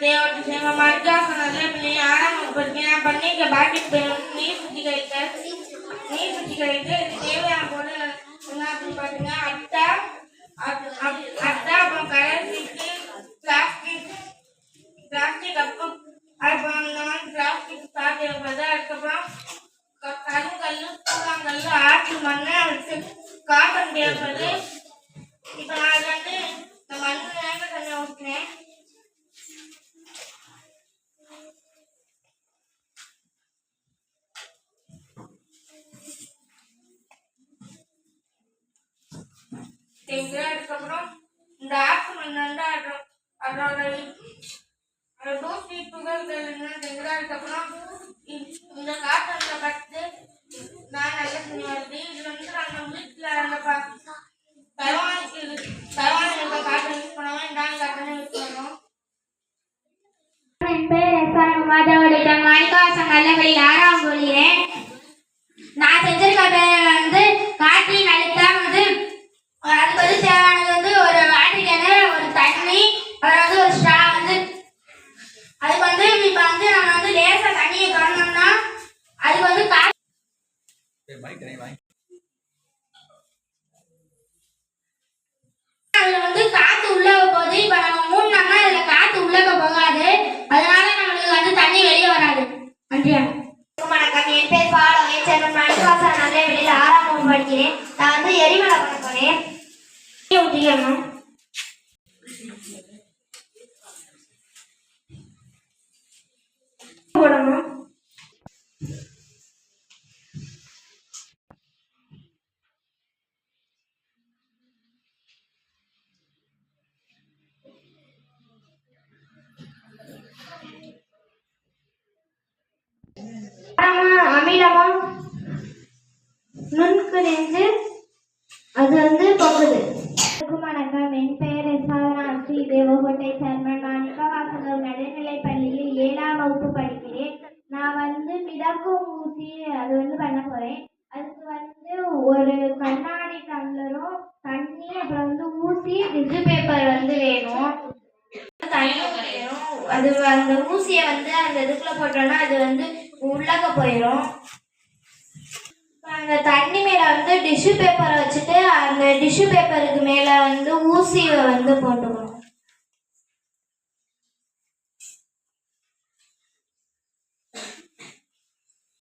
தேவையான பொருள் என்ன அப்படின்னு பாத்தீங்கன்னா அட்டை, அப்புறம் கலர் சீட்டு, பிளாஸ்டிக் கப்பு, அப்புறம் இந்த மாதிரி பிளாஸ்டிக் சாப்பிட்டு இருப்பது, அதுக்கப்புறம் கருங்கல், கூழாங்கல், ஆற்று மண், காட்டன் தேவைப்படுது. இப்போ நான் அது வந்து இந்த மண் தண்ணி ஊற்றினேன். அதுக்கப்புறம் இந்த ஆற்று மண் வந்து அதோட தூசி துகள்கள் அதுக்கப்புறம் இந்த காட்டன்ல பட்டு நான் நல்ல துணி வருது. இது வந்து நாங்கள் வீட்டில் அந்த தவானுக்கு காட்டன் யூஸ் பண்ணுவோம். இந்தாங்க காட்டன் யூஸ் பண்ணுவோம். என் பேர் மாதவடைய மாணிக்கவாசன் நல்லபடியில் 6ஆம் போகிறேன். நான் செஞ்சிருக்க பேர் வந்து காற்றின் அழுத்தம் வந்து அதுக்கு வந்து தேவையானது வந்து ஒரு வாட்டர் கேனு, ஒரு தண்ணி, அதாவது ஒரு ஸ்ட்ரா வந்து அதுக்கு வந்து இப்போ வந்து நம்ம வந்து லேசாக தண்ணியை திறந்தோம்னா அதுக்கு வந்து அதுல வந்து காத்து உள்ள போகுது. இப்போ நம்ம மூணுனோம்னா இதுல காத்து உள்ளக போகாது, அதனால நம்மளுக்கு வந்து தண்ணி வெளியே வராது. நன்றியா. வணக்கம், என் பேர் பாலவை சேர்மன் மாணிக்கவாசன் நல்லபடியில் 6ஆம் வகுப்பு படிக்கிறேன். நான் வந்து எரிமலை பண்ண போறேன். ஊற்றிக்கணும். போடணும். அமிலமா நுண்குறிஞ்சு அது வந்து போகுது. வணக்கம், என் பெயர் சாதனா ஸ்ரீ தேவகோட்டை சேர்மன் மாணிக்கவாசன் நடுநிலைப் பள்ளியில் 7ஆம் வகுப்பு படிக்கிறேன். நான் வந்து மிதக்கும் ஊசி அது வந்து பண்ண போறேன். அதுக்கு வந்து ஒரு கண்ணாடி டம்ளரும் தண்ணி, அப்புறம் வந்து ஊசி, டிஷ்யூ பேப்பர் வந்து வேணும். அது அந்த ஊசியை வந்து அந்த இதுக்குள்ள போட்டோம்னா அது வந்து உள்ளக போயிடும். அந்த தண்ணி மேல வந்து டிஷ்யூ பேப்பரை வச்சுட்டு அந்த டிஷ்யூ பேப்பருக்கு மேல வந்து ஊசியை வந்து போட்டுக்கணும்.